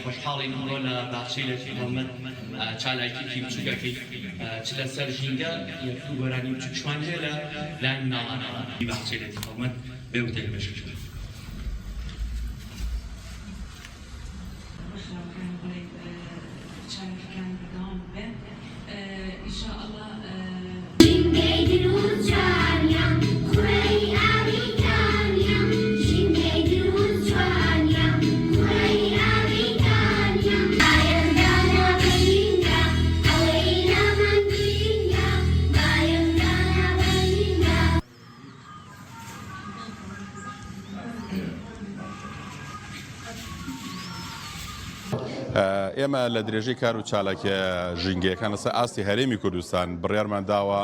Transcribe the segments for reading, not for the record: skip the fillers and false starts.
خوشحاڵین ئەمڕۆ لە باخچەی لەتی محەممەد چالاکیی بچووکەکەی چ لەسەر ژینگە یەکوو گۆرانی بچووکشمان هەیە لە لایەن مناڵانەوە باخچەی لەتی محەممەد بێ وتەی بەشش ئێمە لە درێژەی کار و چالاکیە ژینگەیەکان لەسەر ئاستی هەرێمی کوردستان بڕیارمان داوە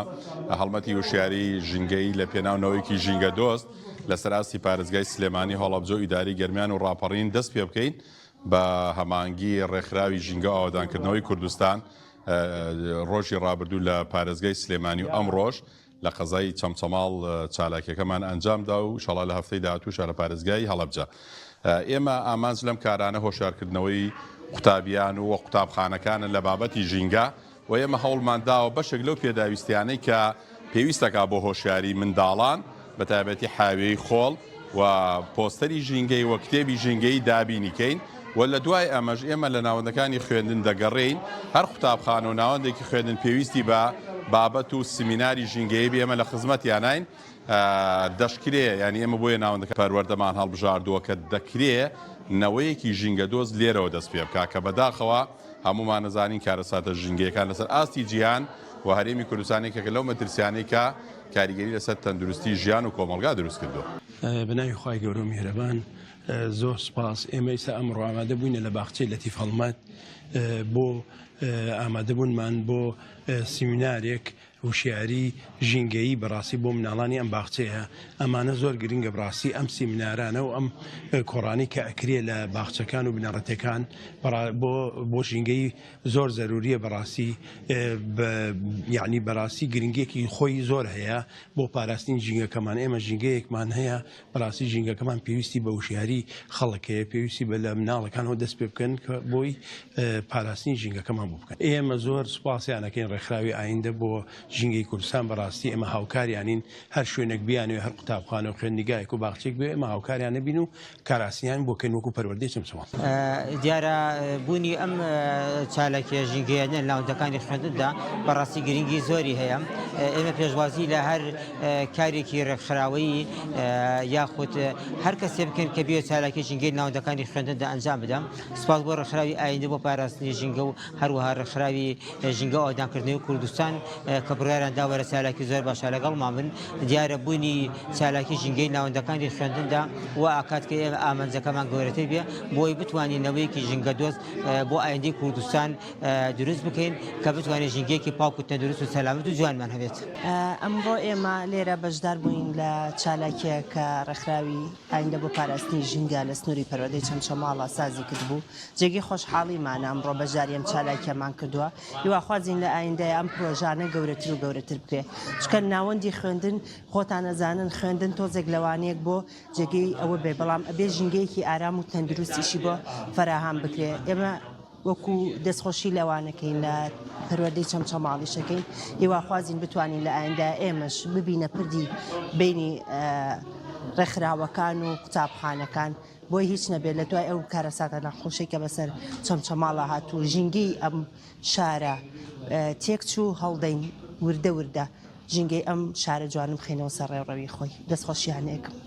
هەڵمەتی وشیاری ژینگەی لە پێناونەوەیکی ژینگە دۆست لەسەر ئاستی پارێزگای سلێمانی هەڵەبجە و ئیداری گەرمیان و ڕاپەڕین دەست پێ بکەین بە هەمانگی ڕێکخراوی ژینگە ئاوادانکردنەوەی کوردستان ڕۆژی ڕابردوو لە پارێزگای سلێمانی و ئەم ڕۆژ لە قەزای چەمچەماڵ چالاکیەکەمان ئەنجامدا و ئینشەڵا لە هەفتەی داهاتووشە لە پارێزگای هەڵەبجە. ئێمە ئامانج لەم کارانە هۆشیارکردنەوەی قوتابیان و قوتابخانەکانن لە بابەتی ژینگە و ئێمە هەوڵمان داوە بەشێک لەو پێداویستیانەی کە پێویستەکە بۆ هۆشیاری منداڵان بە تایبەتی حاوێی خۆڵ و پۆستەری ژینگەی و کتێبی ژینگەی دابینیکەین و لە دوای ئەمەش ئێمە لە ناوەندەکانی خوێندن دەگەڕێین هەر قوتابخانە و ناوەندێکی خوێندن پێویستی بە بابەت و سمیناری ژینگەیە بێمە لە خزمەتیانین دەشکرێ ینی ئێمە بۆیە ناوەندەکە پەروەردەمان هەڵبژاردووە کە دەکرێ نەوەیەکی ژینگە دۆز لێرەوە دەست پێ بکە کە بەداخەوە هەمومان نەزانین کارەساتە ژینگەیەکان لەسەر ئاستی جیهان و هەرێمی کوردستانێکە لەو مەترسیانەی کە کاریگەری لەسەر تەندروستی ژیان و کۆمەلگا دروست کردووە. بەناوی خوای گەورە و میهرەبان زۆر سپاس. ئێمە ئێستا ئەمڕۆ ئامادە بووینە لە باخچەی لەتیف هەڵمەت بۆ ئامادەبوونمان بۆ سیمینارێک وشیاری ژینگەیی بەڕاستی بۆ مناڵانی ئەم باخچەیە. ئەمانە زۆر گرنگە بڕاستی ئەم سیمینارانە و ئەم کۆڕانی کە ئەکرێ لە باخچەکان و بنەڕەتەکان بۆ ژینگەی زۆر زەروریە بەڕاستی یعنی بەڕاستی گرنگێکی خۆی زۆر هەیە بۆ پاراستنی ژینگەکەمان. ئێمە ژینگەیەکمان هەیە بەڕاستی ژینگەکەمان پێویستی بە وشیاری خەڵکەیە پێویستی بە لە مناڵەکانەوە دەست پێ بکەن کە بۆی پاراستنی ژینگەکەمان بۆ بکەن. ئێمە زۆر سوپاسیانەکەین ڕێکخراوی ئایندە بۆ ژینگەی کوردستان بەڕاستی ئێمە هاوکاریانین هەر شوێنێک بیانوێ هەر قوتابخانە و خوێندنگایەک و باخچێک بێ ئێمە هاوکاریان نەبین و کاراسییان بۆکەین وەکو پەروەردەی چەمچەماڵ. دیارە بوونی ئەم چالاکیە ژینگەیانە لە ناوەندەکانی خوێندندا بەڕاستی گرنگی زۆری هەیە. ئێمە پێشوازی لە هەر کارێکی ڕێکخراوەیی یاخود هەر کەسێ بکەن کە بێ چالاکی ژینگەی ناوەندەکانی خوێندندا ئەنجام بدەم. سپاس بۆ ڕێکخراوی ئایندە بۆ پاراستنی ژینگە و هەروەها ڕێکخراوی ژینگە ئاوادانکردنەوەی کوردستان کە بڕیاریان داوەرە چالاکی زۆر باشە لەگەڵمان بن. دیارە بوونی چالاکی ژینگەی ناوەندەکانی خوێندندا و ئاکات کە ئێمە ئامانجەکەمان گەورەتر بێ بۆی بتوانین نەوەیەکی ژینگە دۆست بۆ ئایندەی کوردستان دروست بکەین کە بتوانین ژینگەیەکی پاک و تەندروست و سەلامەت و جوانمان هەبێت. ئەمڕۆ ئێمە لێرە بەشدار بووین لە چالاکیە کە ڕێکخراوی ئایندە بۆ پاراستنی ژینگە لە سنووری پەروەردەی چەمچەماڵە سازی کردبوو. جێگەی خۆشحاڵیمانە ئەمڕۆ بەشداری ئەم چالاکیەمان کردووە. هیواخوازین لە ئایندەیە ئەم پرۆژانە گەورەتر و گەورەتر بکرێ چکە ناوەندی خوێندن خۆتان نەزانن خوێندن تۆزێک لەوانەیەک بۆ جێگەی ئەوە بێ بەڵام ئەبێ ژینگەیەکی ئارام و تەندروستیشی بۆ فەراهام بکرێ. ئێمە وەکو دەستخۆشی لەوانەکەین لە پەروەردەی چەمچەماڵیشەکەین هیواخوازین بتوانین لە ئایندە ئێمەش ببینە پردی بینی ڕێکخراوەکان و قوتابخانەکان بۆی هیچ نەبێت لە دوای ئەو کارەساتە نەخۆشێکە بەسەر چەمچەماڵە هاتوو ژینگەی ئەم شارە تێکچوو هەڵدەین وردە وردە ژینگەی ئەم شارە جوانم بخێنەوە سەر ڕێڕەوی خۆی. دەستخۆشیانەیەکم.